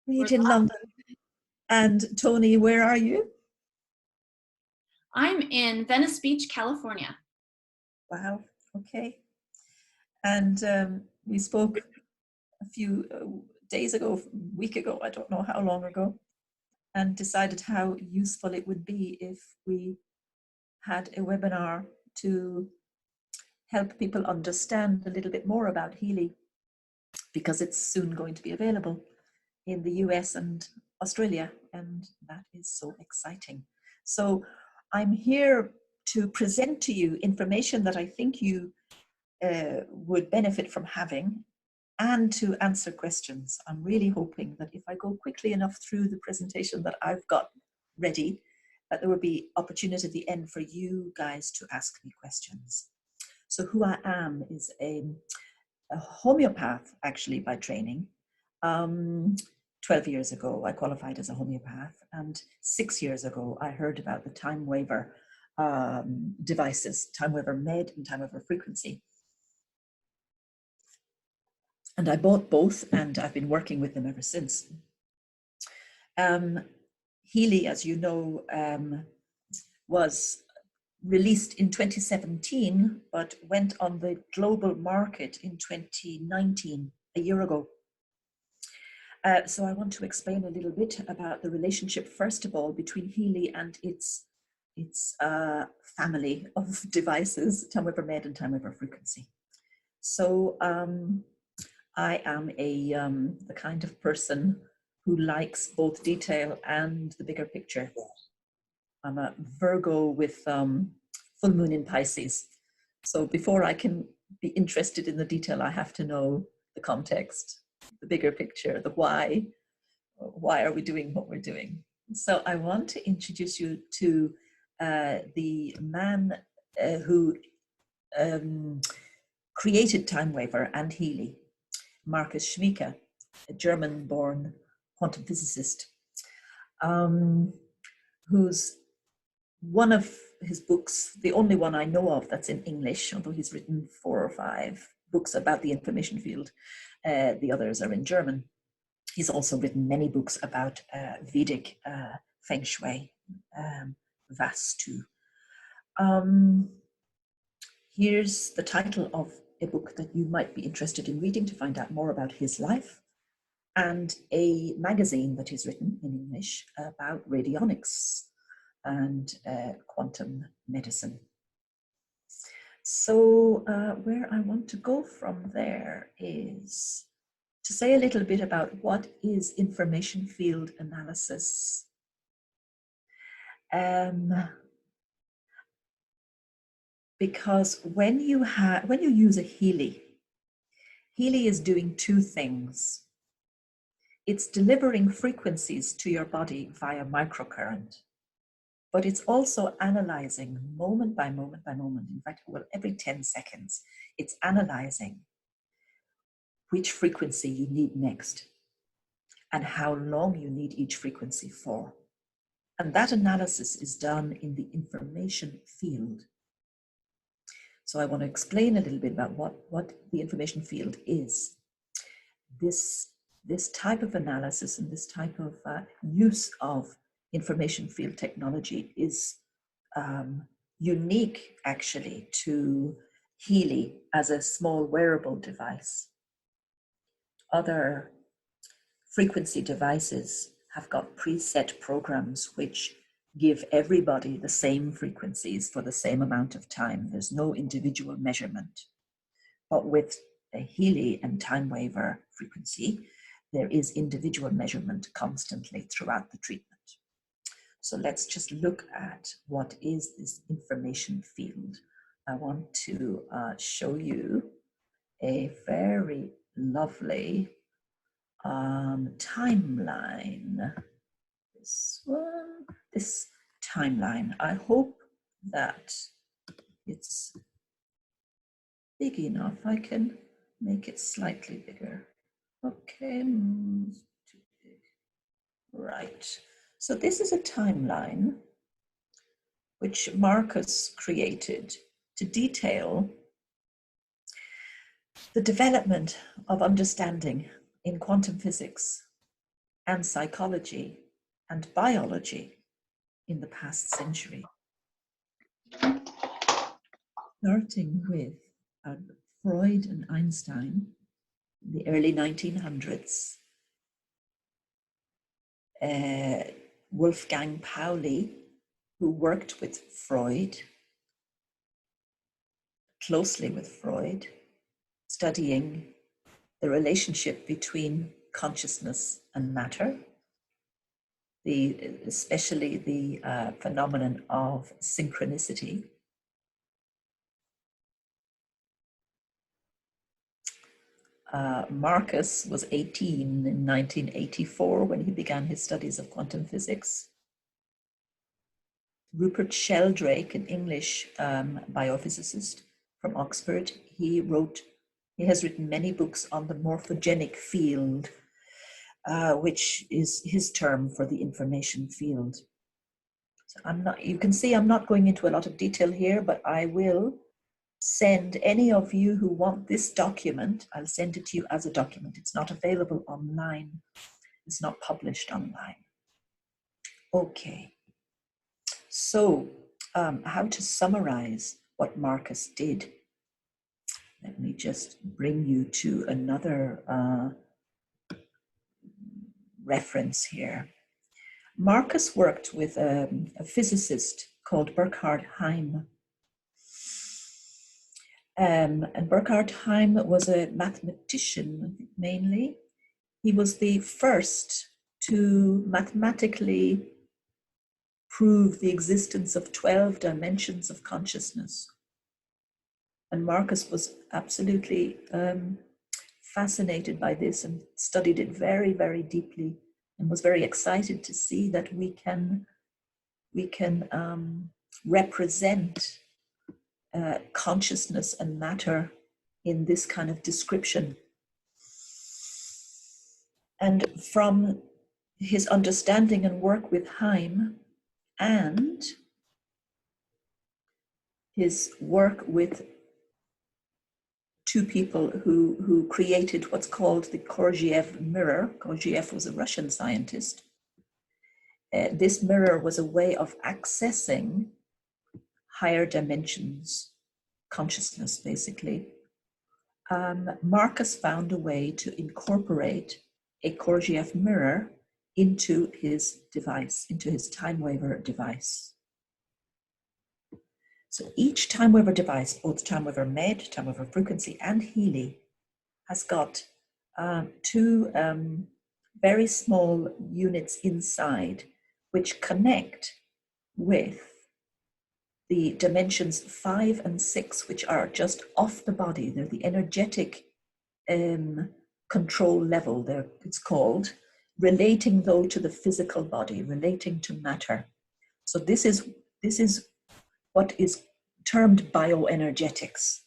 Great in London. And Tony, where are you? I'm in Venice Beach, California. Wow, okay. And we spoke a few days ago, a week ago, I don't know how long ago, and decided how useful it would be if we had a webinar to help people understand a little bit more about Healy, because it's soon going to be available in the US and Australia, and that is so exciting. So I'm here to present to you information that I think you would benefit from having, and to answer questions. I'm really hoping that if I go quickly enough through the presentation that I've got ready, that there will be opportunity at the end for you guys to ask me questions. So who I am is a homeopath, actually, by training. 12 years ago, I qualified as a homeopath, and 6 years ago, I heard about the Timewaver devices, Timewaver Med and Timewaver Frequency. And I bought both, and I've been working with them ever since. Healy, as you know, was released in 2017, but went on the global market in 2019, a year ago. So I want to explain a little bit about the relationship, first of all, between Healy and its family of devices, Timewaver Med and Timewaver Frequency. So I am the kind of person who likes both detail and the bigger picture. I'm a Virgo with full moon in Pisces. So before I can be interested in the detail, I have to know the context, the bigger picture, the why. Why are we doing what we're doing? So I want to introduce you to the man who created Timewaver and Healy, Markus Schmiecke, a German-born quantum physicist, who's one of his books, the only one I know of that's in English, although he's written 4 or 5 books about the information field. The others are in German. He's also written many books about Vedic Feng Shui, Vastu. Here's the title of a book that you might be interested in reading to find out more about his life, and a magazine that he's written in English about radionics and quantum medicine. So where I want to go from there is to say a little bit about what is information field analysis. Because when you use a Healy is doing 2 things. It's delivering frequencies to your body via microcurrent, but it's also analyzing moment by moment by moment. In fact, well, every 10 seconds, it's analyzing which frequency you need next and how long you need each frequency for. And that analysis is done in the information field. So I want to explain a little bit about what the information field is. This type of analysis and this type of use of information field technology is unique, actually, to Healy as a small wearable device. Other frequency devices have got preset programs which give everybody the same frequencies for the same amount of time. There's no individual measurement. But with a Healy and Timewaver Frequency, there is individual measurement constantly throughout the treatment. So let's just look at what is this information field. I want to show you a very lovely timeline. This timeline. I hope that it's big enough. I can make it slightly bigger. Okay, too big. Right. So this is a timeline which Markus created to detail the development of understanding in quantum physics and psychology and biology in the past century. Starting with Freud and Einstein in the early 1900s, Wolfgang Pauli, who worked with Freud, closely with Freud, studying the relationship between consciousness and matter, especially the phenomenon of synchronicity. Marcus was 18 in 1984 when he began his studies of quantum physics. Rupert Sheldrake, an English biophysicist from Oxford, he has written many books on the morphogenic field, which is his term for the information field. So you can see I'm not going into a lot of detail here, but I will send any of you who want this document, I'll send it to you as a document. It's not available online. It's not published online. Okay. So how to summarize what Marcus did. Let me just bring you to another reference here. Marcus worked with a physicist called Burkhard Heim. And Burkhard Heim was a mathematician, mainly. He was the first to mathematically prove the existence of 12 dimensions of consciousness. And Marcus was absolutely fascinated by this and studied it very, very deeply, and was very excited to see that we can represent consciousness and matter in this kind of description. And from his understanding and work with Heim and his work with two people who created what's called the Korolev mirror. Korolev was a Russian scientist. This mirror was a way of accessing higher dimensions, consciousness, basically. Marcus found a way to incorporate a Korolev mirror into his device, into his Timewaver device. So each Timewaver device, both Timewaver Med, Timewaver Frequency, and Healy, has got two very small units inside which connect with the dimensions 5 and 6, which are just off the body. They're the energetic control level, it's called, relating though to the physical body, relating to matter. So this is what is termed bioenergetics.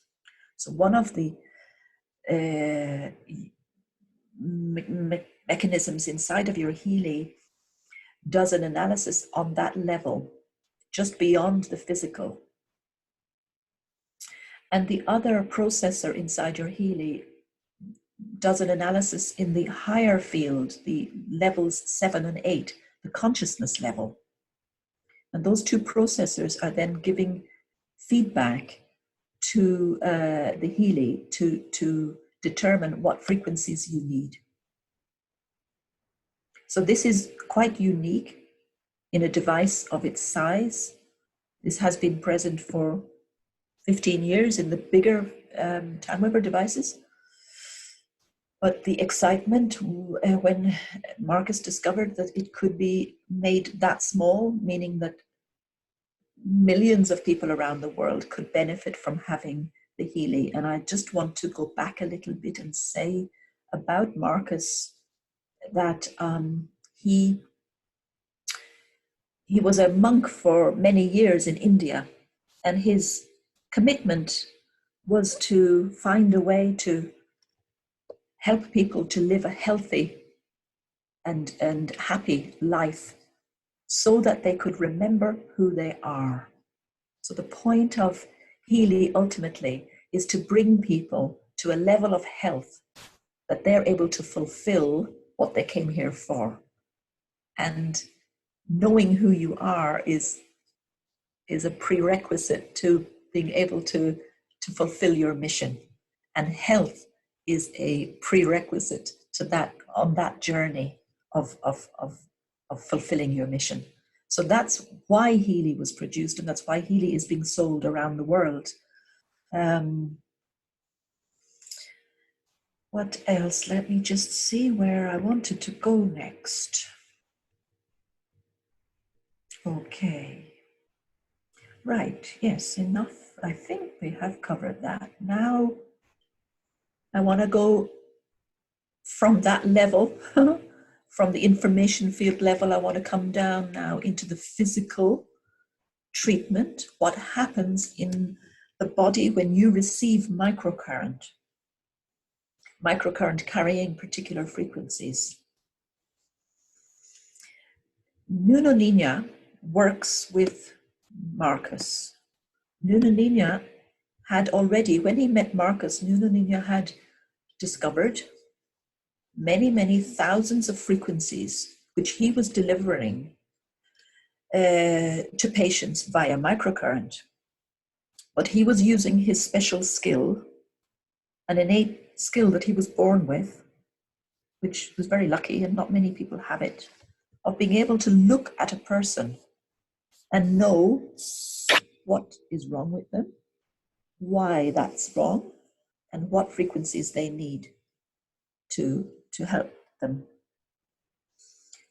So one of the mechanisms inside of your Healy does an analysis on that level, just beyond the physical. And the other processor inside your Healy does an analysis in the higher field, the levels 7 and 8, the consciousness level. And those two processors are then giving feedback to the Healy to determine what frequencies you need. So this is quite unique in a device of its size. This has been present for 15 years in the bigger Timewaver devices. But the excitement when Marcus discovered that it could be made that small, meaning that millions of people around the world could benefit from having the Healy. And I just want to go back a little bit and say about Marcus that he was a monk for many years in India, and his commitment was to find a way to help people to live a healthy and happy life so that they could remember who they are. So the point of Healy ultimately is to bring people to a level of health that they're able to fulfill what they came here for. And knowing who you are is a prerequisite to being able to fulfill your mission. And health is a prerequisite to that, on that journey of fulfilling your mission. So that's why Healy was produced, and that's why Healy is being sold around the world. What else? Let me just see where I wanted to go next. Okay. Right, yes, enough. I think we have covered that. Now, I want to go from that level, from the information field level, I want to come down now into the physical treatment. What happens in the body when you receive microcurrent carrying particular frequencies. Nuno Nina works with Marcus. Nuno Nina had already, when he met Marcus, Nuno Nina had discovered many, many thousands of frequencies which he was delivering to patients via microcurrent. But he was using his special skill, an innate skill that he was born with, which was very lucky and not many people have it, of being able to look at a person and know what is wrong with them, why that's wrong, and what frequencies they need to help them.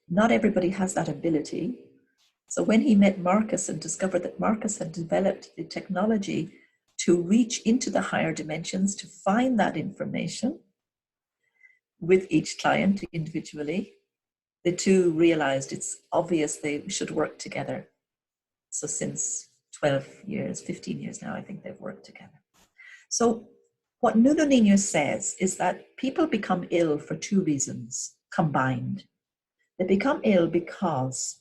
Not everybody has that ability. So when he met Marcus and discovered that Marcus had developed the technology to reach into the higher dimensions to find that information with each client individually, the two realized it's obvious they should work together. So since 12 years, 15 years now, I think they've worked together. So what Nuno Nino says is that people become ill for two reasons combined. They become ill because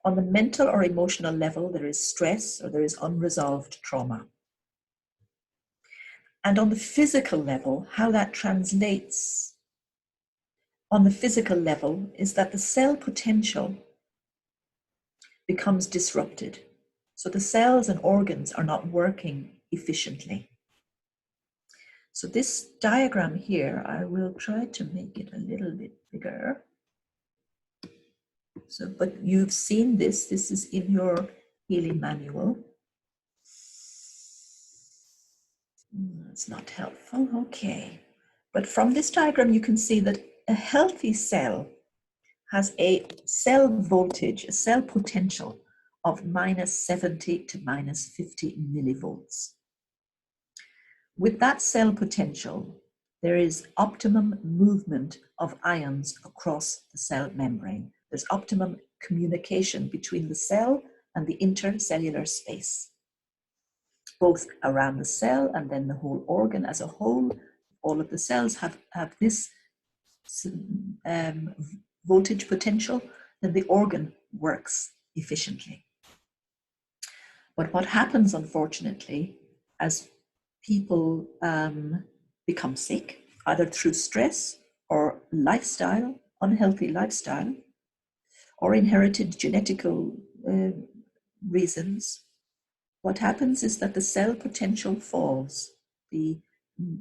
on the mental or emotional level, there is stress or there is unresolved trauma. And on the physical level, how that translates on the physical level is that the cell potential becomes disrupted. So the cells and organs are not working efficiently. So this diagram here, I will try to make it a little bit bigger. So, but you've seen this is in your Healy manual. It's not helpful, okay. But from this diagram, you can see that a healthy cell has a cell voltage, a cell potential of -70 to -50 millivolts. With that cell potential, there is optimum movement of ions across the cell membrane. There's optimum communication between the cell and the intercellular space, both around the cell and then the whole organ as a whole. All of the cells have this voltage potential, then the organ works efficiently. But what happens, unfortunately, as people become sick, either through stress or lifestyle, unhealthy lifestyle, or inherited genetical reasons, what happens is that the cell potential falls. The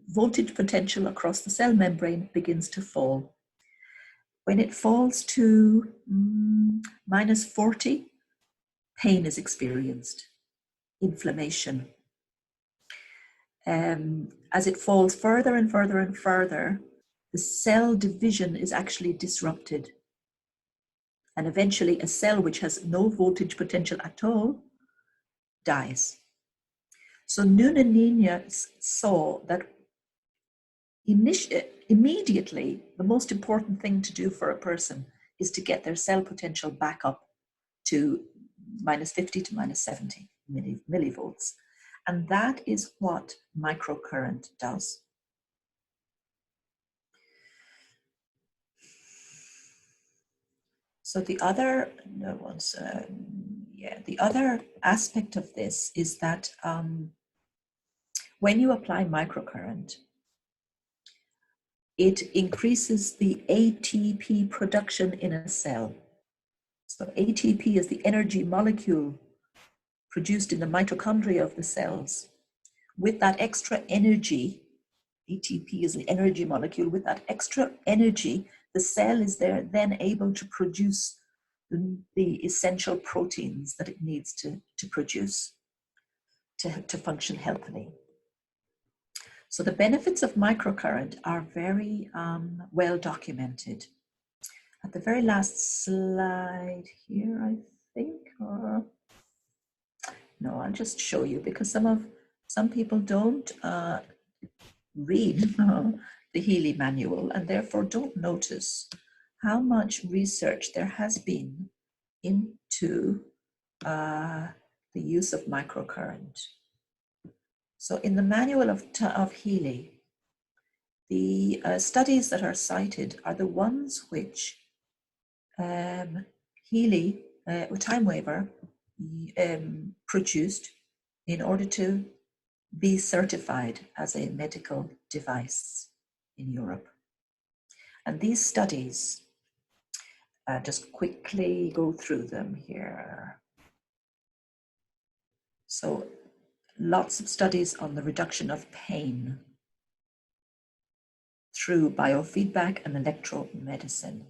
voltage potential across the cell membrane begins to fall. When it falls to -40, pain is experienced, inflammation. As it falls further and further and further, the cell division is actually disrupted. And eventually a cell which has no voltage potential at all dies. So Nuno Nina saw that immediately the most important thing to do for a person is to get their cell potential back up to -50 to -70 millivolts. And that is what microcurrent does. So the other, the other aspect of this is that when you apply microcurrent, it increases the ATP production in a cell. So ATP is the energy molecule produced in the mitochondria of the cells. With that extra energy, ATP is the energy molecule, with that extra energy, the cell is then able to produce the essential proteins that it needs to produce to function healthily. So the benefits of microcurrent are very well documented. At the very last slide here, I think, or no, I'll just show you, because some people don't read the Healy manual and therefore don't notice how much research there has been into the use of microcurrent. So in the manual of Healy, the studies that are cited are the ones which Healy, Timewaver, produced in order to be certified as a medical device in Europe. And these studies, just quickly go through them here. So lots of studies on the reduction of pain through biofeedback and electromedicine,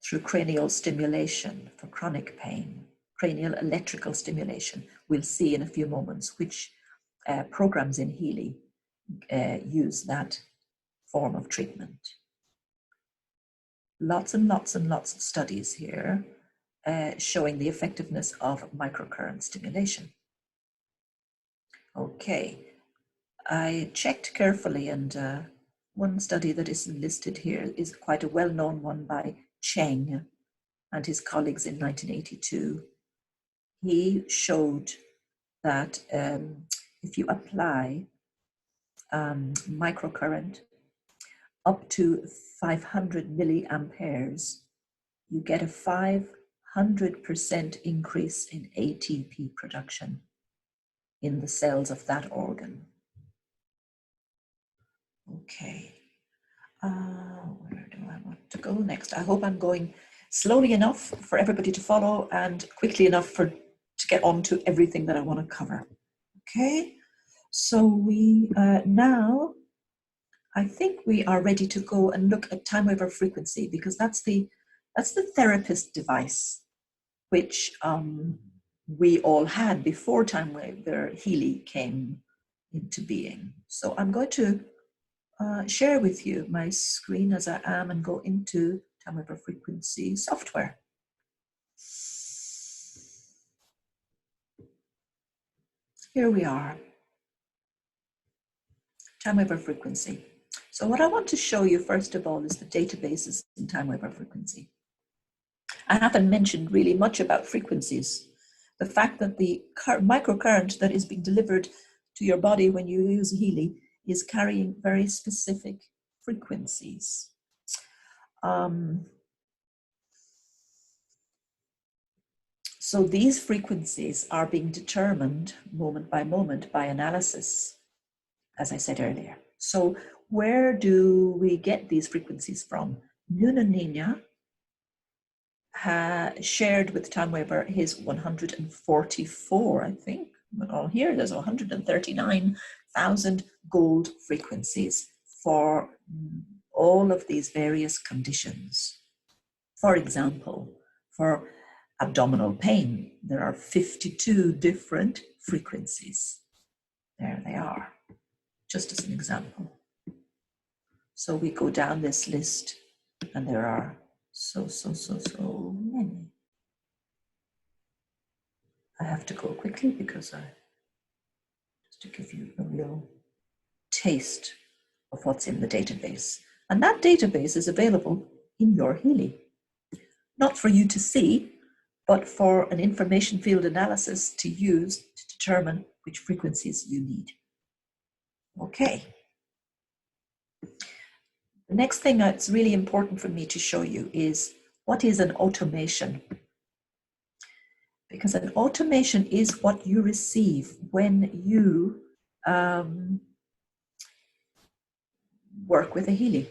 through cranial stimulation for chronic pain, cranial electrical stimulation. We'll see in a few moments which programs in Healy use that form of treatment. Lots and lots and lots of studies here showing the effectiveness of microcurrent stimulation. Okay, I checked carefully, and one study that is listed here is quite a well-known one by Cheng and his colleagues in 1982. He showed that if you apply microcurrent up to 500 milliamperes, you get a 500% increase in ATP production in the cells of that organ. Okay, where do I want to go next? I hope I'm going slowly enough for everybody to follow and quickly enough to get on to everything that I want to cover. Okay, so we now, I think we are ready to go and look at Timewaver Frequency, because that's the therapist device which we all had before Timewaver Healy came into being. So I'm going to share with you my screen as I am and go into Timewaver Frequency software. Here we are, Timewaver Frequency. So what I want to show you first of all is the databases in Timewaver Frequency. I haven't mentioned really much about frequencies. The fact that the microcurrent that is being delivered to your body when you use Healy is carrying very specific frequencies. So these frequencies are being determined moment by moment by analysis, as I said earlier. So where do we get these frequencies from? Nunanina shared with Timewaver his 144, I think, but all here there's 139,000 gold frequencies for all of these various conditions. For example, for abdominal pain, there are 52 different frequencies. There they are, just as an example. So we go down this list and there are so many. I have to go quickly because just to give you a real taste of what's in the database. And that database is available in your Healy. Not for you to see, but for an information field analysis to use to determine which frequencies you need. Okay. The next thing that's really important for me to show you is what is an automation. Because an automation is what you receive when you work with a Healy.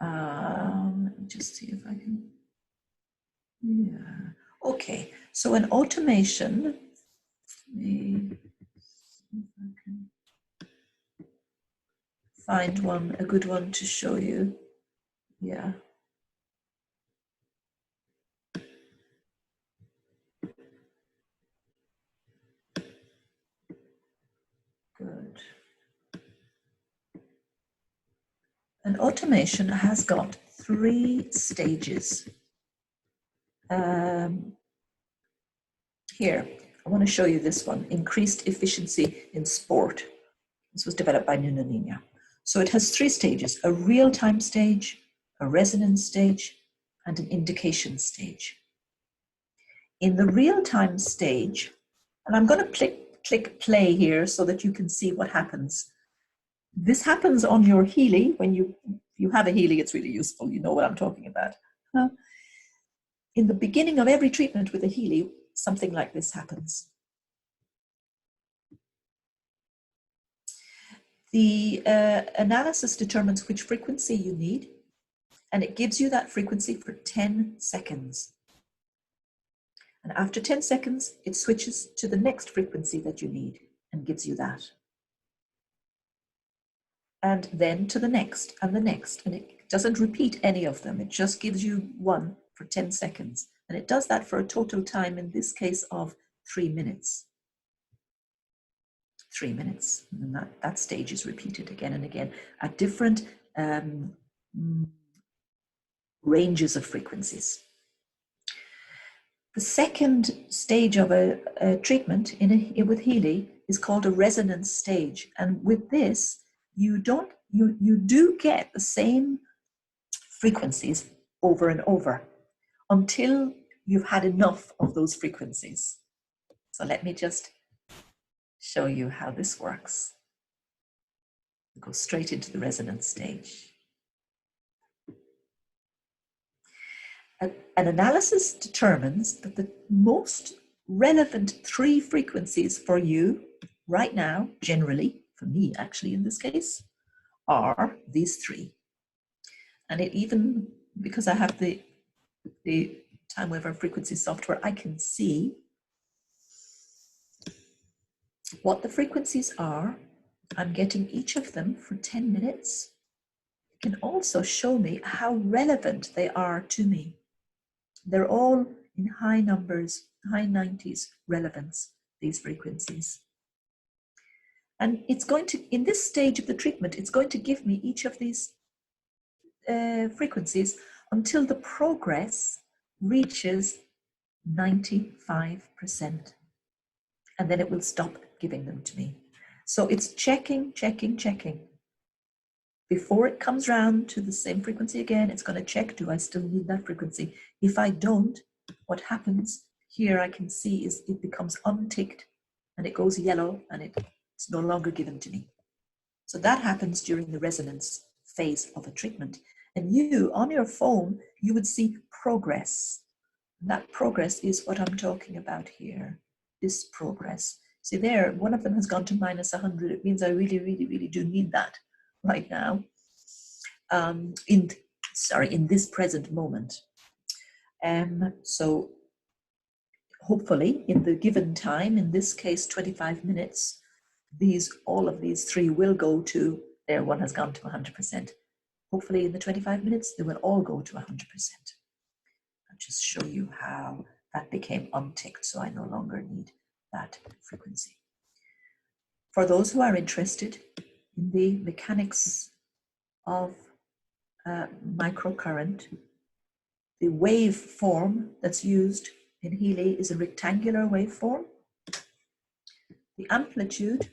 Let me just see if I can. Yeah. Okay. So an automation. Let me see if I can find one, a good one to show you. Yeah. Good. An automation has got 3 stages. Here, I want to show you this one, increased efficiency in sport. This was developed by Nunanina. So it has 3 stages, a real-time stage, a resonance stage, and an indication stage. In the real-time stage, and I'm going to click play here so that you can see what happens. This happens on your Healy. When you have a Healy, it's really useful. You know what I'm talking about. In the beginning of every treatment with a Healy, something like this happens. The analysis determines which frequency you need, and it gives you that frequency for 10 seconds. And after 10 seconds, it switches to the next frequency that you need and gives you that. And then to the next and the next, and it doesn't repeat any of them. It just gives you one for 10 seconds. And it does that for a total time, in this case, of 3 minutes. 3 minutes, and that stage is repeated again and again at different ranges of frequencies. The second stage of a treatment with Healy is called a resonance stage, and with this you do get the same frequencies over and over until you've had enough of those frequencies. So let me just show you how this works. We'll go straight into the resonance stage. An analysis determines that the most relevant 3 frequencies for you right now, generally, for me actually in this case, are these 3. And it even, because I have the Timewaver Frequency software, I can see what the frequencies are. I'm getting each of them for 10 minutes. It can also show me how relevant they are to me. They're all in high numbers, high 90s relevance, these frequencies. And it's going to, in this stage of the treatment, it's going to give me each of these frequencies until the progress reaches 95%. And then it will stop giving them to me. So it's checking. Before it comes round to the same frequency again, it's going to check, do I still need that frequency? If I don't, what happens here I can see is it becomes unticked and it goes yellow and it's no longer given to me. So that happens during the resonance phase of a treatment. And you, on your phone, you would see progress. And that progress is what I'm talking about here, this progress. See there, one of them has gone to -100. It means I really do need that right now, in this present moment. So hopefully in the given time, in this case 25 minutes, all of these 3 will go to, there one has gone to 100%. Hopefully in the 25 minutes they will all go to 100%. I'll just show you how that became unticked, so I no longer need that frequency. For those who are interested in the mechanics of microcurrent, the waveform that's used in Healy is a rectangular waveform. The amplitude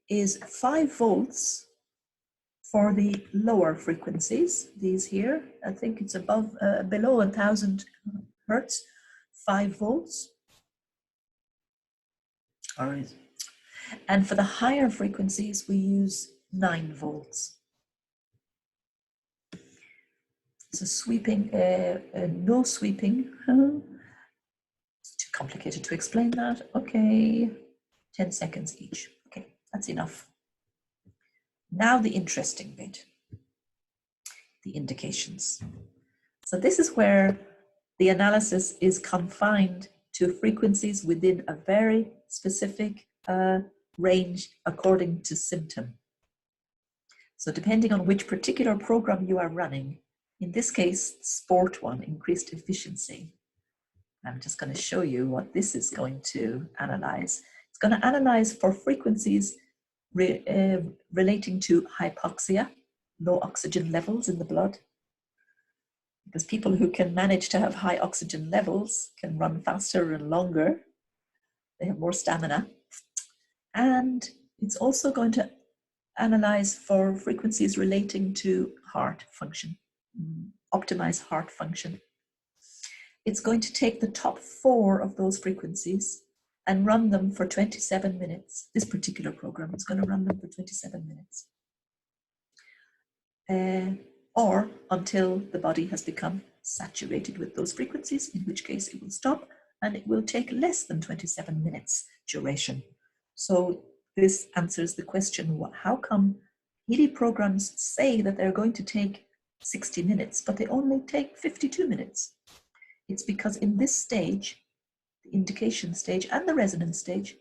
is 5 volts for the lower frequencies. These here, I think it's below 1000 hertz, 5 volts. And for the higher frequencies, we use 9 volts. So sweeping, no sweeping. It's too complicated to explain that. Okay, 10 seconds each. Okay, that's enough. Now the interesting bit. the indications. So this is where the analysis is confined to frequencies within a very specific range according to symptom. So depending on which particular program you are running, in this case, sport one, increased efficiency. I'm just going to show you what this is going to analyze. It's going to analyze for frequencies relating to hypoxia, low oxygen levels in the blood. Because people who can manage to have high oxygen levels can run faster and longer. They have more stamina. And it's also going to analyze for frequencies relating to heart function, optimize heart function. It's going to take the top 4 of those frequencies and run them for 27 minutes. This particular program is going to run them for 27 minutes. Or until the body has become saturated with those frequencies, in which case it will stop and it will take less than 27 minutes duration. So this answers the question, how come Healy programs say that they're going to take 60 minutes, but they only take 52 minutes? It's because in this stage, the indication stage and the resonance stage,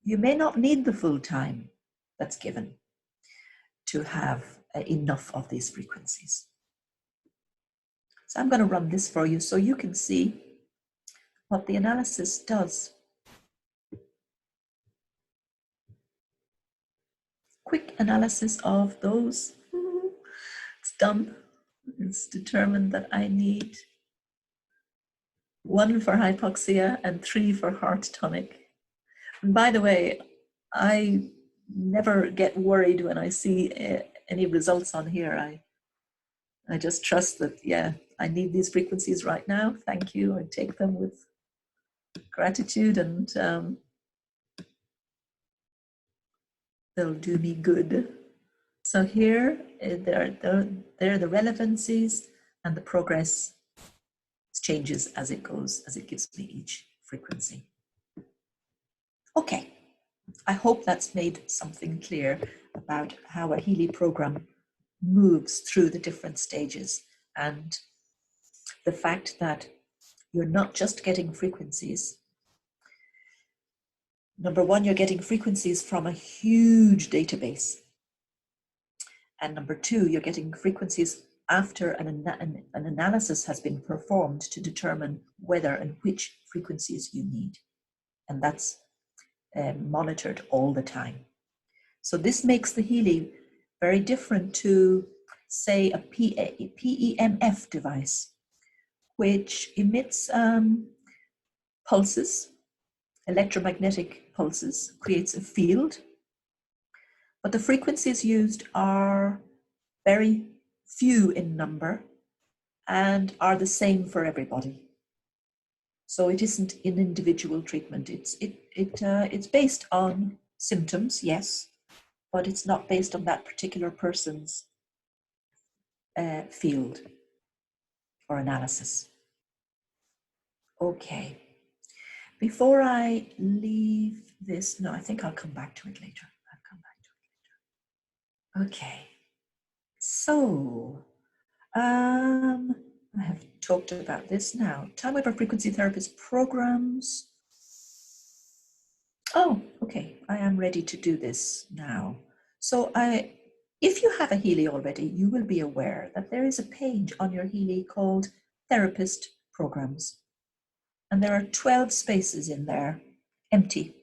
you may not need the full time that's given to have enough of these frequencies. So I'm going to run this for you so you can see what the analysis does. Quick analysis of those. It's done. It's determined that I need 1 for hypoxia and 3 for heart tonic. And by the way, I never get worried when I see any results on here. I just trust that, yeah, I need these frequencies right now. Thank you. I take them with gratitude, and they'll do me good. So here, there are the relevancies, and the progress changes as it goes, as it gives me each frequency. Okay, I hope that's made something clear about how a Healy program moves through the different stages, and the fact that you're not just getting frequencies. Number one, you're getting frequencies from a huge database. And number two, you're getting frequencies after an analysis has been performed to determine whether and which frequencies you need. And that's monitored all the time. So this makes the Healy very different to, say, a PEMF device, which emits pulses, electromagnetic pulses, creates a field, but the frequencies used are very few in number and are the same for everybody. So it isn't an individual treatment. It's based on symptoms, yes, but it's not based on that particular person's field or analysis. Okay. Before I leave this, no, I think I'll come back to it later. Okay. So, I have talked about this now. Timewaver Frequency Therapist programs. Oh, okay. I am ready to do this now. So if you have a Healy already, you will be aware that there is a page on your Healy called Therapist Programs. And there are 12 spaces in there, empty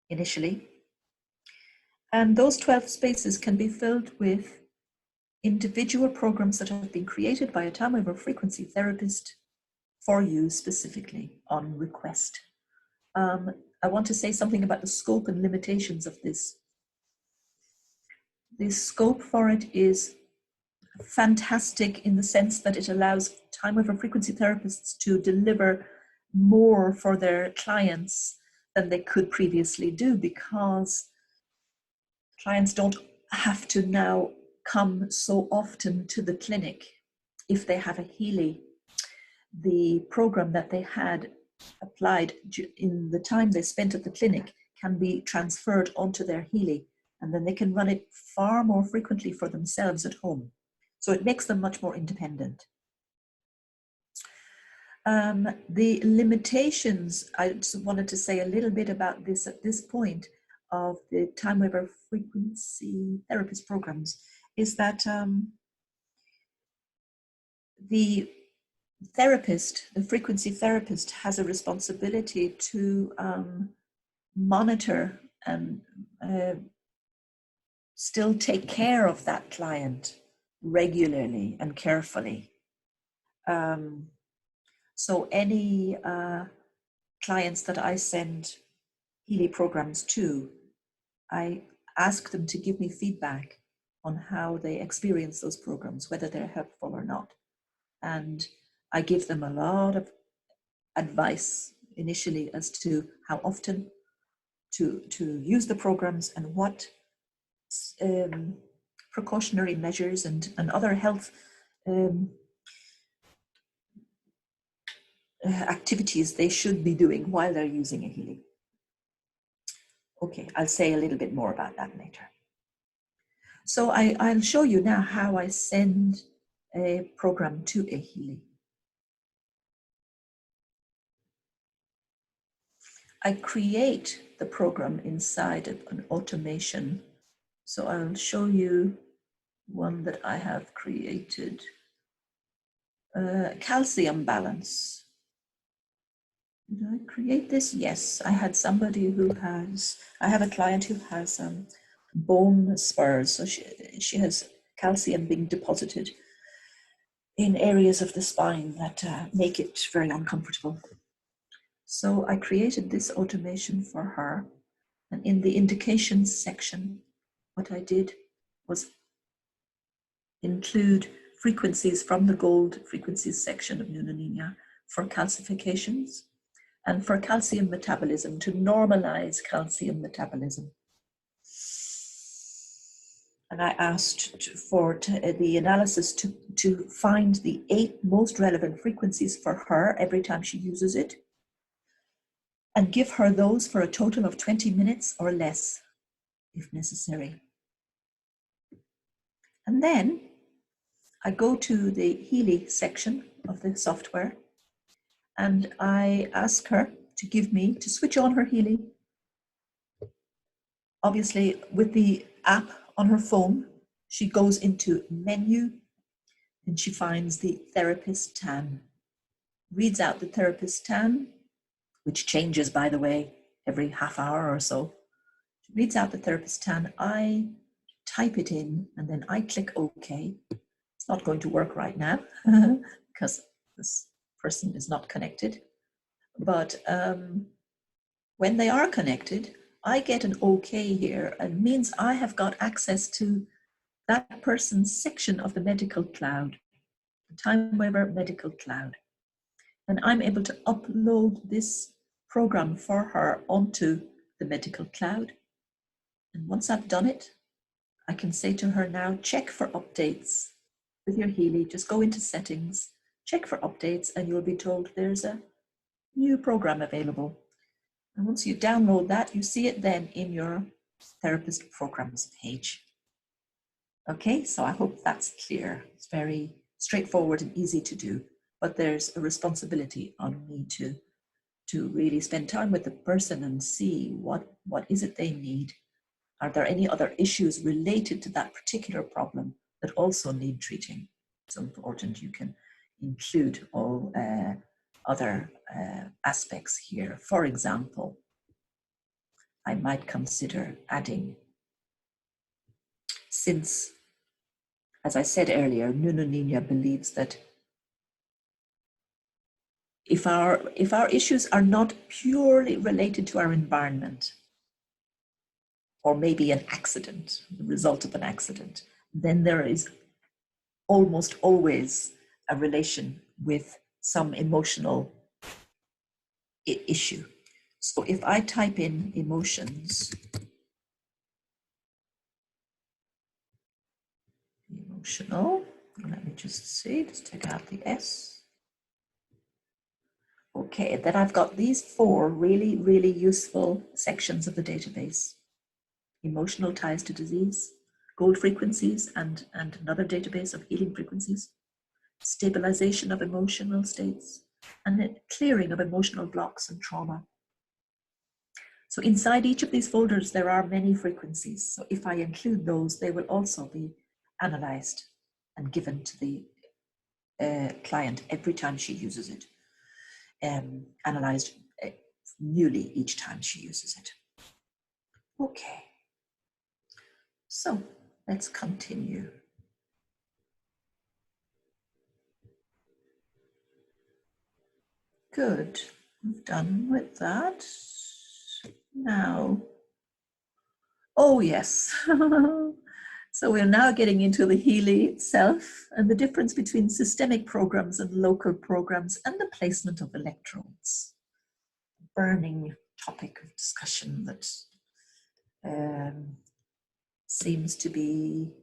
initially. And those 12 spaces can be filled with individual programs that have been created by a Timewaver Frequency therapist for you specifically on request. I want to say something about the scope and limitations of this. The scope for it is fantastic in the sense that it allows Timewaver Frequency therapists to deliver more for their clients than they could previously do, because clients don't have to now come so often to the clinic. If they have a Healy, the program that they had applied in the time they spent at the clinic can be transferred onto their Healy, and then they can run it far more frequently for themselves at home. So it makes them much more independent. The limitations, I just wanted to say a little bit about this at this point of the Timewaver Frequency therapist programs, is that the therapist, the frequency therapist, has a responsibility to monitor and still take care of that client regularly and carefully. So any clients that I send Healy programs to, I ask them to give me feedback on how they experience those programs, whether they're helpful or not. And I give them a lot of advice initially as to how often to use the programs and what precautionary measures and other health activities they should be doing while they're using a Healy. Okay, I'll say a little bit more about that later. So I'll show you now how I send a program to a Healy. I create the program inside of an automation. So I'll show you one that I have created. Calcium balance. Did I create this? Yes, I had somebody who has, I have a client who has bone spurs. So she has calcium being deposited in areas of the spine that make it very uncomfortable. So I created this automation for her. And in the indications section, what I did was include frequencies from the gold frequencies section of Nunaninha for calcifications and for calcium metabolism, to normalize calcium metabolism. And I asked for the analysis to find the 8 most relevant frequencies for her every time she uses it, and give her those for a total of 20 minutes or less, if necessary. And then I go to the Healy section of the software, and I ask her to give me, to switch on her Healy. Obviously, with the app on her phone, she goes into menu and she finds the therapist TAN, reads out the therapist TAN, which changes, by the way, every half hour or so. She reads out the therapist TAN, I type it in, and then I click OK. It's not going to work right now because this person is not connected. But when they are connected, I get an OK here, and means I have got access to that person's section of the medical cloud, the Timewaver medical cloud. And I'm able to upload this program for her onto the medical cloud. And once I've done it, I can say to her now, check for updates with your Healy. Just go into settings, check for updates, and you'll be told there's a new program available. And once you download that, you see it then in your therapist programs page. Okay, so I hope that's clear. It's very straightforward and easy to do, but there's a responsibility on me to really spend time with the person and see what is it they need. Are there any other issues related to that particular problem that also need treating? It's important you can include all other aspects here. For example, I might consider adding, since, as I said earlier, Nunaninha believes that if our issues are not purely related to our environment, or maybe an accident, the result of an accident, then there is almost always a relation with some emotional issue. So if I type in emotions, emotional, let me just see, just take out the S. Okay, then I've got these 4 really, really useful sections of the database. Emotional ties to disease, gold frequencies and another database of healing frequencies, stabilization of emotional states, and the clearing of emotional blocks and trauma. So inside each of these folders, there are many frequencies. So if I include those, they will also be analyzed and given to the client every time she uses it, analyzed newly each time she uses it. Okay, so let's continue. Good, we've done with that. Now, oh yes. So we're now getting into the Healy itself and the difference between systemic programs and local programs and the placement of electrodes. Burning topic of discussion that seems to be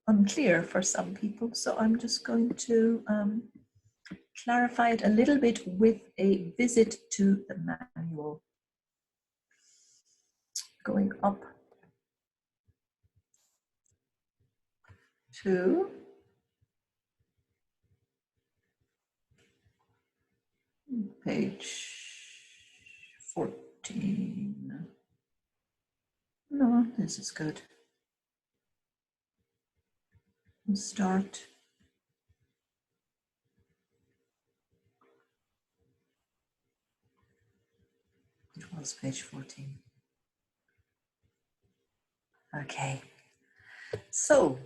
unclear for some people. So I'm just going to clarify it a little bit with a visit to the manual. Going up to page 14. No, this is good. We'll start. It was page 14. Okay. So,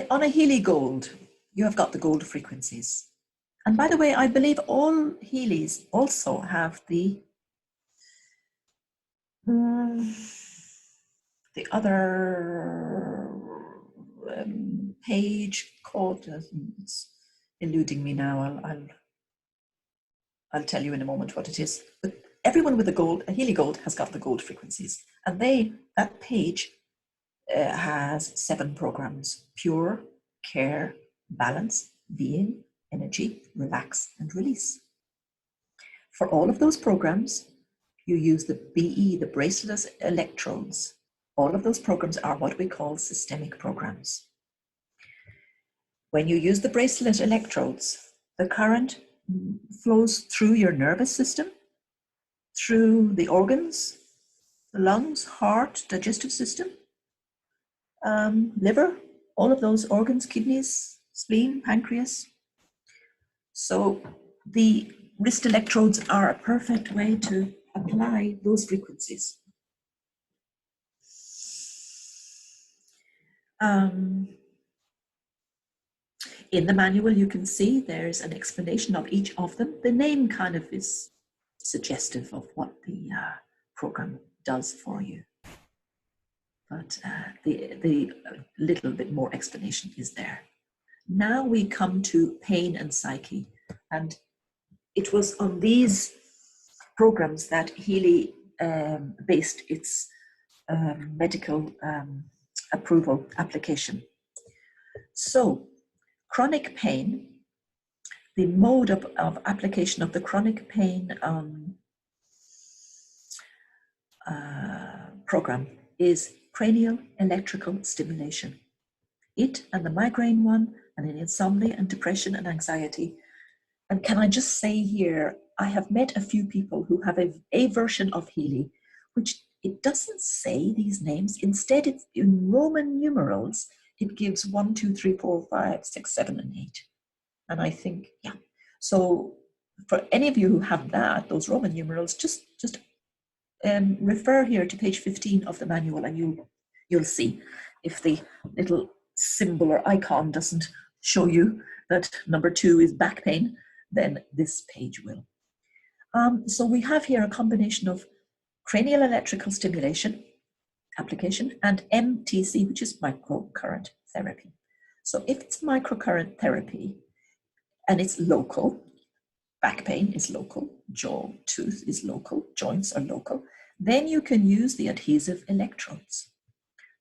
on a Healy gold, you have got the gold frequencies. And by the way, I believe all Healys also have the other page called, it's eluding me now, I'll tell you in a moment what it is. But everyone with a Healy gold has got the gold frequencies. And that page has 7 programs: pure, care, balance, being, energy, relax, and release. For all of those programs, you use the BE, the bracelet electrodes. All of those programs are what we call systemic programs. When you use the bracelet electrodes, the current flows through your nervous system, through the organs, the lungs, heart, digestive system, liver, all of those organs, kidneys, spleen, pancreas. So the wrist electrodes are a perfect way to apply those frequencies. In the manual, you can see there's an explanation of each of them. The name kind of is suggestive of what the program does for you. But the little bit more explanation is there. Now we come to pain and psyche. And it was on these programs that Healy based its medical approval application. So, chronic pain, the mode of application of the chronic pain program is cranial electrical stimulation. It and the migraine one, and in insomnia and depression and anxiety. And can I just say here, I have met a few people who have a version of Healy, which it doesn't say these names. Instead, it's in Roman numerals. It gives 1, 2, 3, 4, 5, 6, 7, and 8. And I think, yeah. So for any of you who have those Roman numerals, just refer here to page 15 of the manual, and you'll see if the little symbol or icon doesn't show you that number 2 is back pain, then this page will. So we have here a combination of cranial electrical stimulation application and MTC, which is microcurrent therapy. So if it's microcurrent therapy and it's local, back pain is local, jaw, tooth is local, joints are local, then you can use the adhesive electrodes.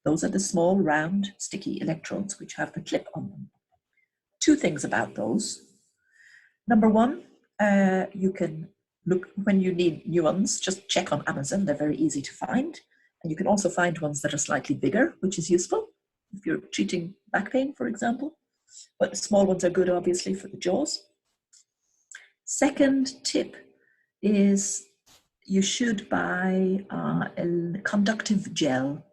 Those are the small, round, sticky electrodes which have the clip on them. 2 things about those. Number 1, you can look, when you need new ones, just check on Amazon. They're very easy to find. And you can also find ones that are slightly bigger, which is useful if you're treating back pain, for example. But small ones are good, obviously, for the jaws. Second tip is you should buy a conductive gel.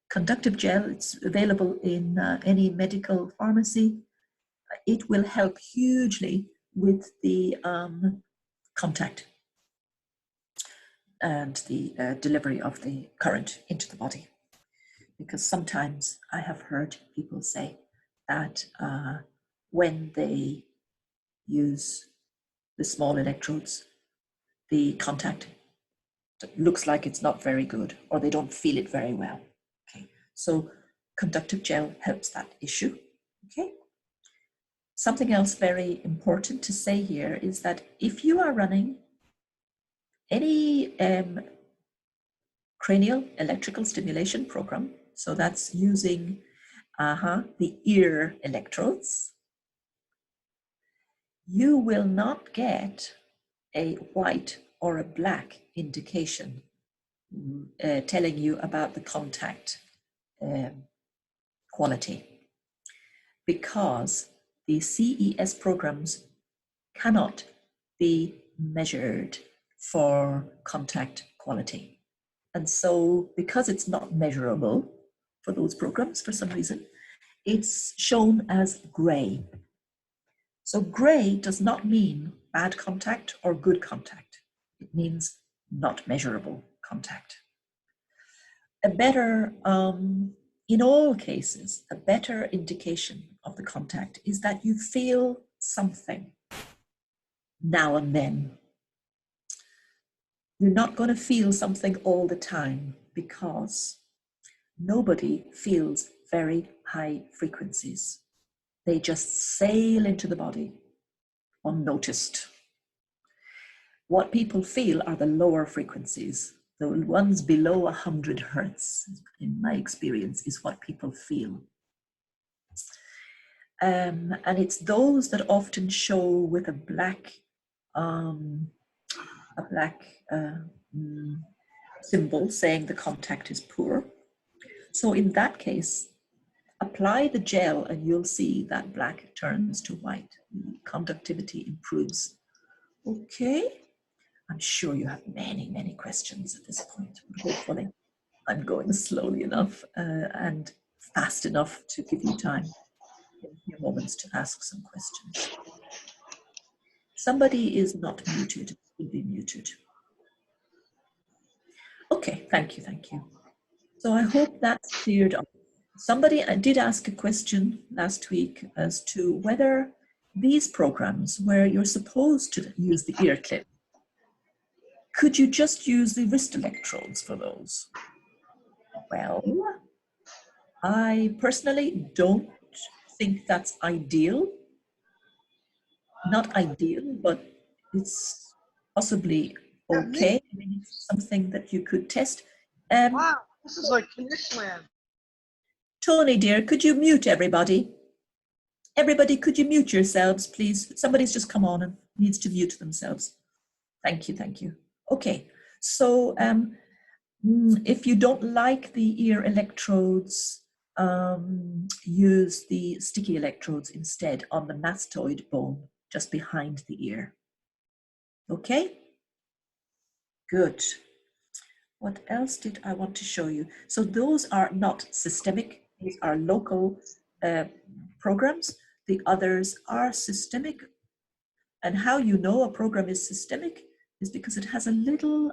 Conductive gel, it's available in any medical pharmacy. It will help hugely with the contact and the delivery of the current into the body. Because sometimes I have heard people say that when they use the small electrodes, the contact looks like it's not very good, or they don't feel it very well. Okay, so conductive gel helps that issue. Okay. Something else very important to say here is that if you are running any cranial electrical stimulation program, so that's using the ear electrodes, you will not get a white or a black indication telling you about the contact quality, because the CES programs cannot be measured for contact quality. And so because it's not measurable for those programs for some reason, it's shown as gray. So gray does not mean bad contact or good contact. It means not measurable contact. A better, in all cases, a better indication of the contact is that you feel something now and then. You're not going to feel something all the time, because nobody feels very high frequencies. They just sail into the body unnoticed. What people feel are the lower frequencies. The ones below 100 hertz, in my experience, is what people feel. And it's those that often show with a black symbol saying the contact is poor. So in that case, apply the gel and you'll see that black turns to white. Conductivity improves. Okay. I'm sure you have many, many questions at this point. Hopefully I'm going slowly enough and fast enough to give you time in a few moments to ask some questions. Somebody is not muted, will be muted. Okay, thank you, thank you. So I hope that's cleared up. Somebody did ask a question last week as to whether these programs where you're supposed to use the ear clip, could you just use the wrist electrodes for those? Well, I personally don't think that's ideal. Not ideal, but it's possibly okay. I mean, it's something that you could test. Wow, this is like Conditionland. Tony, dear, could you mute everybody? Everybody, could you mute yourselves, please? Somebody's just come on and needs to mute themselves. Thank you, thank you. Okay, so if you don't like the ear electrodes, use the sticky electrodes instead on the mastoid bone just behind the ear. Okay, good. What else did I want to show you? So those are not systemic, these are local programs. The others are systemic. And how you know a program is systemic is because it has a little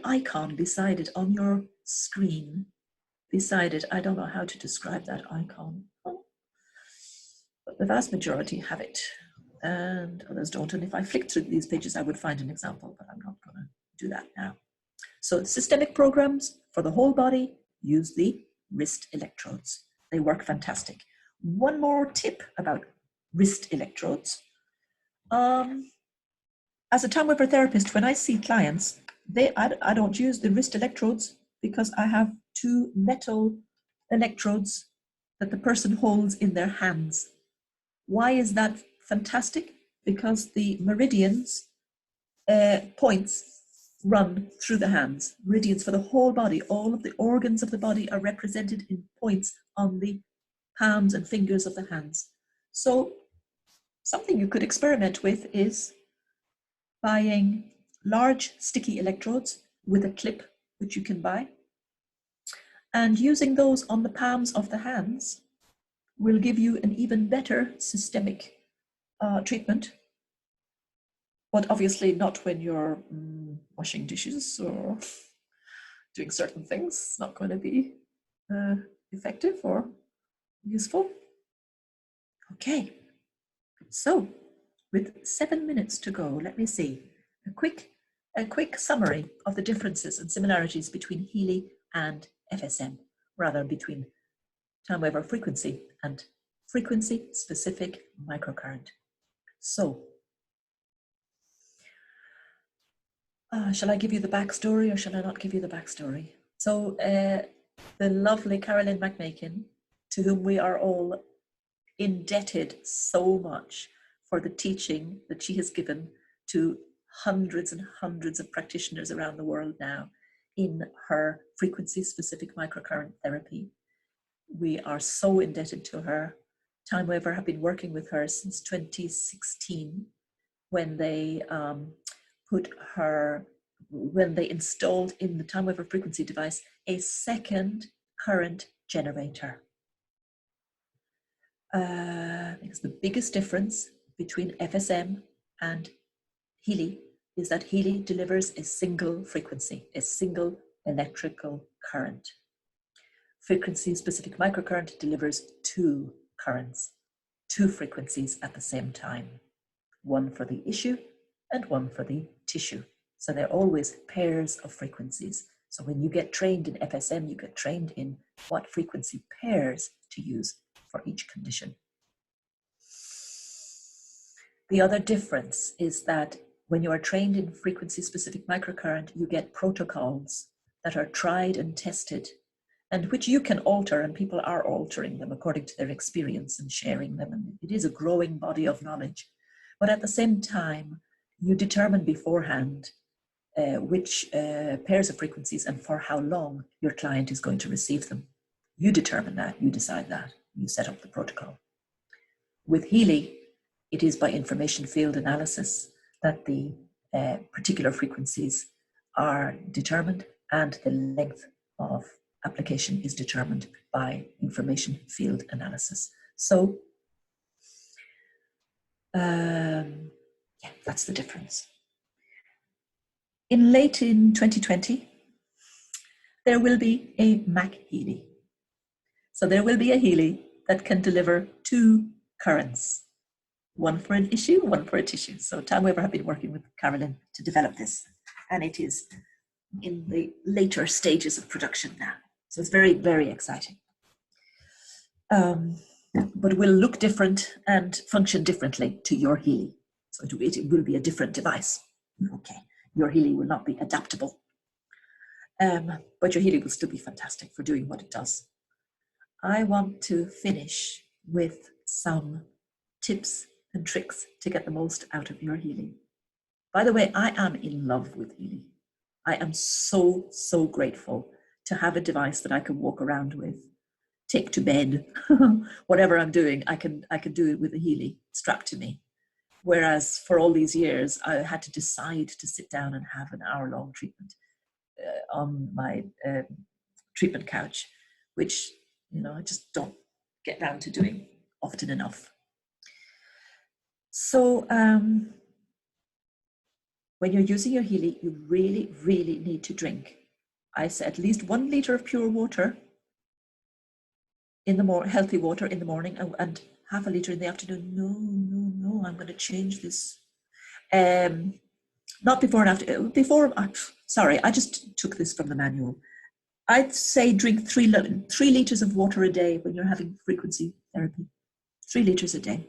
icon beside it on your screen. Beside it, I don't know how to describe that icon, but the vast majority have it and others don't. And if I flick through these pages, I would find an example, but I'm not going to do that now. So systemic programs for the whole body, use the wrist electrodes. They work fantastic. One more tip about wrist electrodes. As a Timewaver therapist, when I see clients, I don't use the wrist electrodes because I have two metal electrodes that the person holds in their hands. Why is that fantastic? Because the meridians points run through the hands, meridians for the whole body. All of the organs of the body are represented in points on the palms and fingers of the hands. So something you could experiment with is buying large sticky electrodes with a clip which you can buy, and using those on the palms of the hands will give you an even better systemic treatment, but obviously not when you're washing dishes or doing certain things. It's not going to be effective or useful. Okay, so with 7 minutes to go, let me see a quick summary of the differences and similarities between Healy and FSM, rather between Timewaver frequency and frequency-specific microcurrent. So, shall I give you the backstory or shall I not give you the backstory? So, the lovely Carolyn McMakin, to whom we are all indebted so much for the teaching that she has given to hundreds and hundreds of practitioners around the world now in her frequency-specific microcurrent therapy. We are so indebted to her. Timewaver have been working with her since 2016 when they when they installed in the Timewaver frequency device a second current generator. Because the biggest difference between FSM and Healy is that Healy delivers a single frequency, a single electrical current. Frequency-specific microcurrent delivers two currents, two frequencies at the same time, one for the issue and one for the tissue. So they're always pairs of frequencies. So when you get trained in FSM, you get trained in what frequency pairs to use for each condition. The other difference is that when you are trained in frequency-specific microcurrent, you get protocols that are tried and tested and which you can alter, and people are altering them according to their experience and sharing them. And it is a growing body of knowledge. But at the same time, you determine beforehand which pairs of frequencies and for how long your client is going to receive them. You determine that, you decide that, you set up the protocol. With Healy, it is by information field analysis that the particular frequencies are determined, and the length of application is determined by information field analysis. So, yeah, that's the difference. Late in 2020, there will be a Mac Healy. So there will be a Healy that can deliver two currents, one for an issue, one for a tissue. So Timewaver have been working with Carolyn to develop this, and it is in the later stages of production now. So it's very, very exciting. But will look different and function differently to your Healy. So it will be a different device. Okay, your Healy will not be adaptable. But your Healy will still be fantastic for doing what it does. I want to finish with some tips and tricks to get the most out of your Healy. By the way, I am in love with Healy. I am so, so grateful to have a device that I can walk around with, take to bed, whatever I'm doing, I can do it with a Healy strapped to me. Whereas for all these years, I had to decide to sit down and have an hour-long treatment on my treatment couch, which, you know, I just don't get down to doing often enough. So when you're using your Healy, you really, really need to drink, I say, at least 1 liter of pure water in the healthy water in the morning, and half a liter in the afternoon. No, I'm going to change this. Not before and after. Sorry, I just took this from the manual. I'd say drink 3 liters of water a day when you're having frequency therapy. 3 liters a day.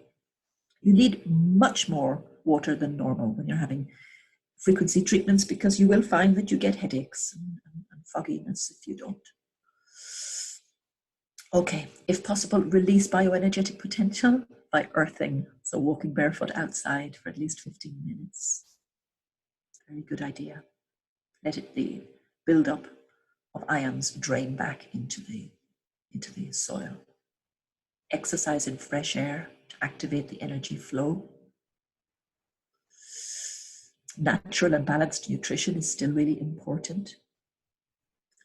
You need much more water than normal when you're having frequency treatments, because you will find that you get headaches and fogginess if you don't. Okay, if possible, release bioenergetic potential by earthing. So walking barefoot outside for at least 15 minutes. Very good idea. let the buildup of ions drain back into the soil. Exercise in fresh air to activate the energy flow. Natural and balanced nutrition is still really important.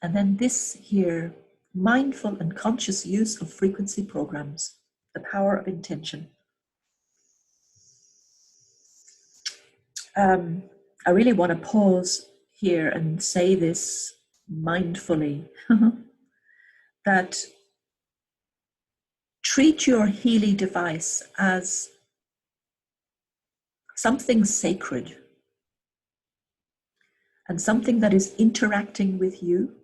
And then this here, mindful and conscious use of frequency programs, the power of intention. I really want to pause here and say this mindfully, that treat your Healy device as something sacred and something that is interacting with you,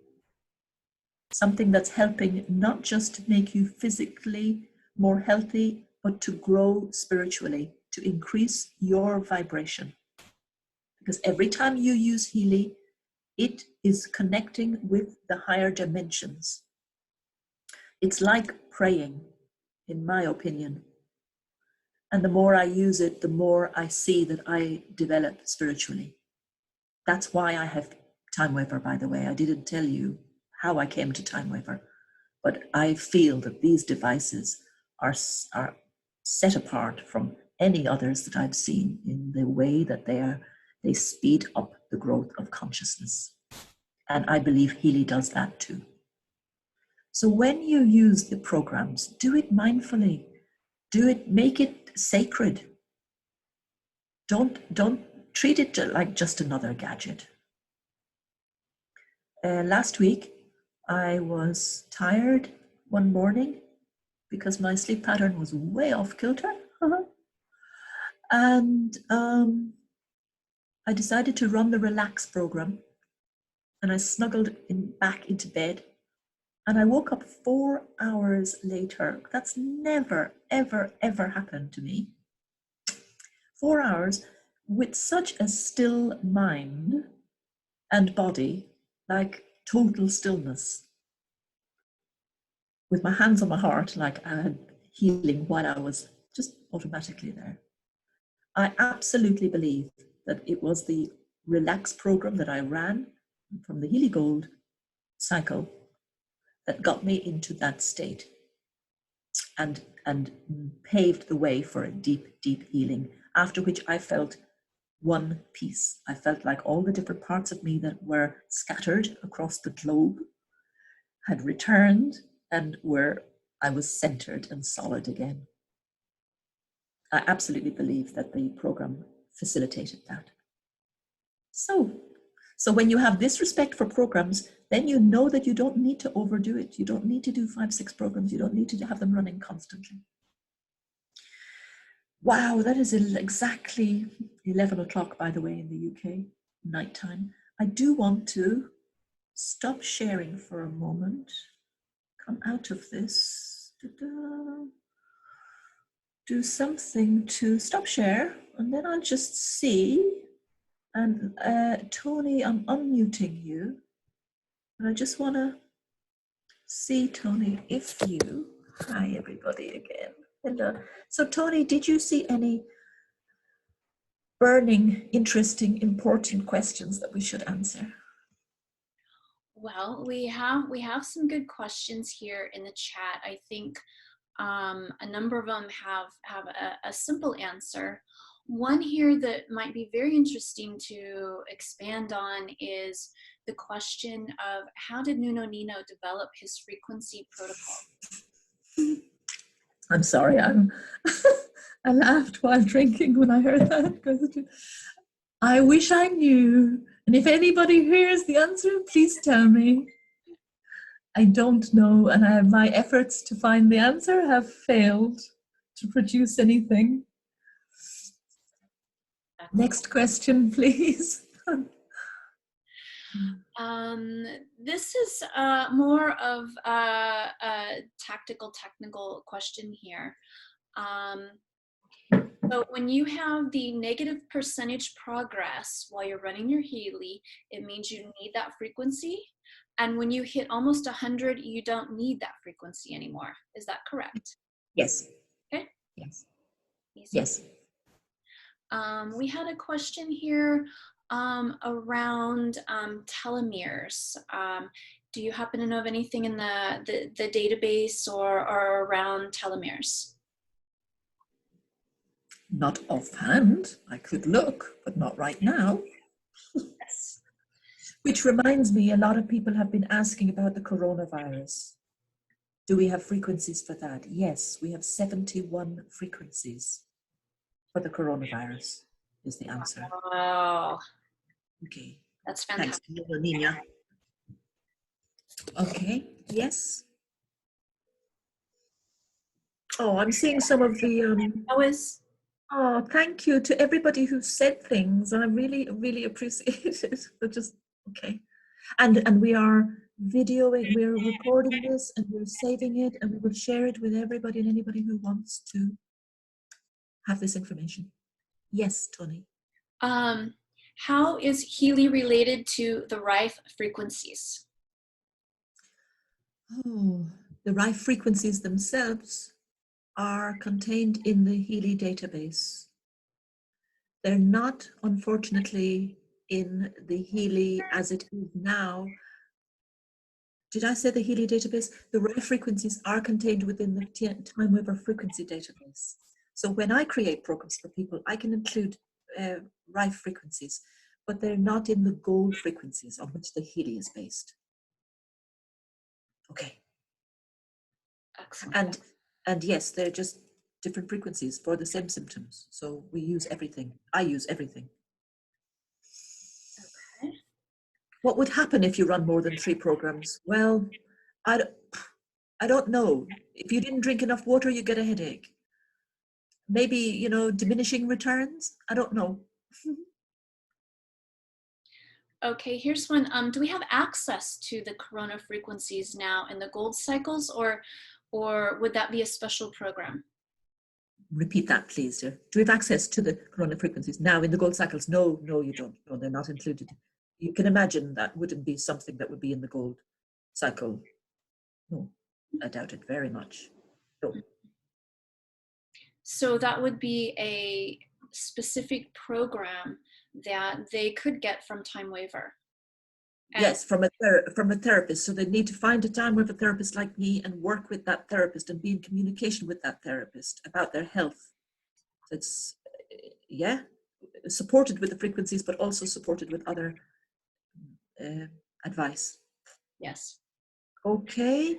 something that's helping not just to make you physically more healthy, but to grow spiritually, to increase your vibration. Because every time you use Healy, it is connecting with the higher dimensions. It's like praying, in my opinion. And the more I use it, the more I see that I develop spiritually. That's why I have Timewaver, by the way. I didn't tell you how I came to Timewaver, but I feel that these devices are set apart from any others that I've seen in the way that they speed up the growth of consciousness. And I believe Healy does that too. So when you use the programs, do it mindfully. Do it, make it sacred. Don't treat it like just another gadget. Last week, I was tired one morning because my sleep pattern was way off kilter. And I decided to run the relax program, and I snuggled back into bed, and I woke up 4 hours later. That's never, ever, ever happened to me. 4 hours with such a still mind and body, like total stillness. With my hands on my heart, like I had healing while I was just automatically there. I absolutely believe that it was the relax program that I ran from the Healy Gold cycle that got me into that state and paved the way for a deep, deep healing, after which I felt one piece. I felt like all the different parts of me that were scattered across the globe had returned and I was centered and solid again. I absolutely believe that the program facilitated that. So when you have this respect for programs, then you know that you don't need to overdo it. You don't need to do 5-6 programs. You don't need to have them running constantly. Wow, that is exactly 11 o'clock, by the way, in the UK, nighttime. I do want to stop sharing for a moment, come out of this, do something to stop share, and then I'll just see. And Tony, I'm unmuting you. And I just want to see, Tony, if you, hi everybody again. Hello. So Tony, did you see any burning, interesting, important questions that we should answer? Well, we have some good questions here in the chat. I think a number of them have a simple answer. One here that might be very interesting to expand on is the question of how did Nuno Nino develop his frequency protocol? I'm sorry, I laughed while drinking when I heard that question. I wish I knew. And if anybody hears the answer, please tell me. I don't know, and my efforts to find the answer have failed to produce anything. Next question, please. This is more of a technical question here. So when you have the negative percentage progress while you're running your Healy, it means you need that frequency. And when you hit almost 100, you don't need that frequency anymore. Is that correct? Yes. Okay. Yes. Easy. Yes. We had a question here. Around telomeres. Do you happen to know of anything in the database or around telomeres? Not offhand. I could look, but not right now. Yes. Which reminds me, a lot of people have been asking about the coronavirus. Do we have frequencies for that? Yes, we have 71 frequencies for the coronavirus, is the answer. Wow. Okay. That's Thanks, fantastic. Nina. Okay, yes. Oh, I'm seeing some of the... How is? Oh, thank you to everybody who said things. I really, really appreciate it. But just, okay. And we are videoing, we're recording this and we're saving it and we will share it with everybody and anybody who wants to have this information. Yes, Tony. How is Healy related to the Rife frequencies? Oh, the Rife frequencies themselves are contained in the Healy database. They're not, unfortunately, in the Healy as it is now. Did I say the Healy database? The Rife frequencies are contained within the Timewaver Frequency database. So when I create programs for people, I can include Rife frequencies, but they're not in the gold frequencies on which the Healy is based. Okay. Excellent. And yes, they're just different frequencies for the same symptoms. So we use everything. I use everything. Okay. What would happen if you run more than 3 programs? Well, I don't know. If you didn't drink enough water, you get a headache. Maybe, you know, diminishing returns. I don't know. Okay, here's one. Do we have access to the corona frequencies now in the gold cycles, or would that be a special program? Repeat that, please, dear. Do we have access to the corona frequencies now in the gold cycles? No, no, you don't. No, they're not included. You can imagine that wouldn't be something that would be in the gold cycle. No, I doubt it very much. No. So that would be a specific program that they could get from Timewaver. Yes, from a therapist. So they need to find a time with a therapist like me and work with that therapist and be in communication with that therapist about their health. So it's, yeah, supported with the frequencies, but also supported with other advice. Yes. Okay.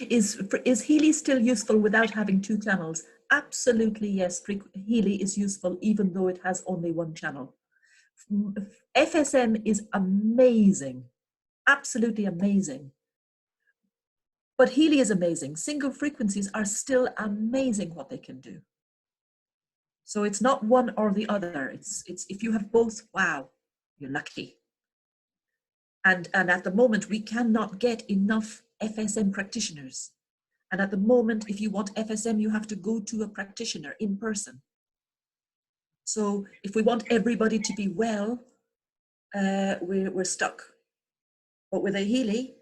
Is Healy still useful without having 2 channels? Absolutely, yes. Healy is useful even though it has only 1 channel. FSM is amazing, absolutely amazing. But Healy is amazing. Single frequencies are still amazing what they can do. So it's not one or the other. It's if you have both, wow, you're lucky. And at the moment, we cannot get enough FSM practitioners. And at the moment, if you want FSM, you have to go to a practitioner in person. So if we want everybody to be well, we're stuck. But with a Healy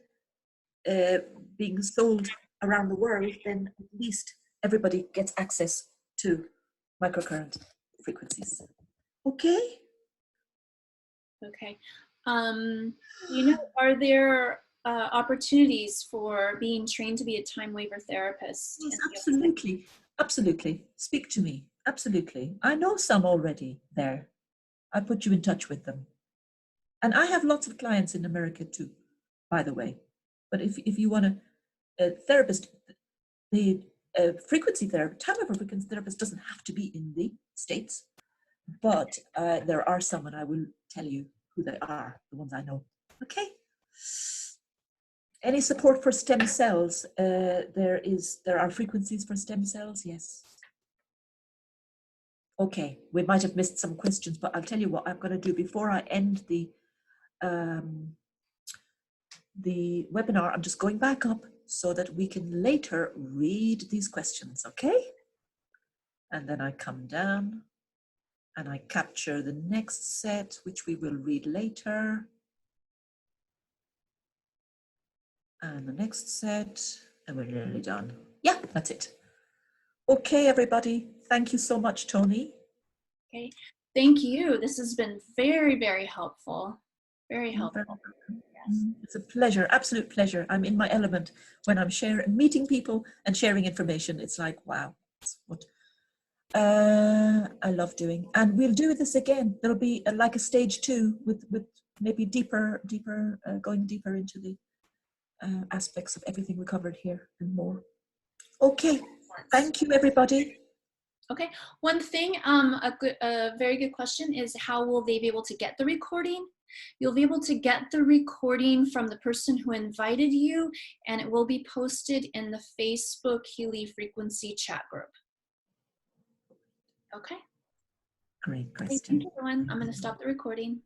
being sold around the world, then at least everybody gets access to microcurrent frequencies. Okay? Okay. You know, are there opportunities for being trained to be a Timewaver therapist? Yes, absolutely. Absolutely. Speak to me. Absolutely. I know some already there. I put you in touch with them. And I have lots of clients in America too, by the way. But if you want a therapist, the frequency therapist, Timewaver frequency therapist doesn't have to be in the States, but there are some, and I will tell you who they are, the ones I know. Okay. Any support for stem cells? There are frequencies for stem cells, yes. Okay, we might have missed some questions, but I'll tell you what I'm going to do before I end the webinar. I'm just going back up so that we can later read these questions, okay? And then I come down and I capture the next set, which we will read later. And the next set, and we're nearly done. Yeah, that's it. Okay, everybody. Thank you so much, Tony. Okay, thank you. This has been very, very helpful. Very helpful. Yes. It's a pleasure, absolute pleasure. I'm in my element when I'm meeting people and sharing information. It's like, wow, that's what I love doing. And we'll do this again. There'll be like a stage 2 with maybe going deeper into the aspects of everything we covered here and more. Okay, thank you, everybody. Okay, one thing, a very good question is how will they be able to get the recording? You'll be able to get the recording from the person who invited you, and it will be posted in the Facebook Healy Frequency chat group. Okay. Great, Thank Kristen. you, everyone. I'm going to stop the recording.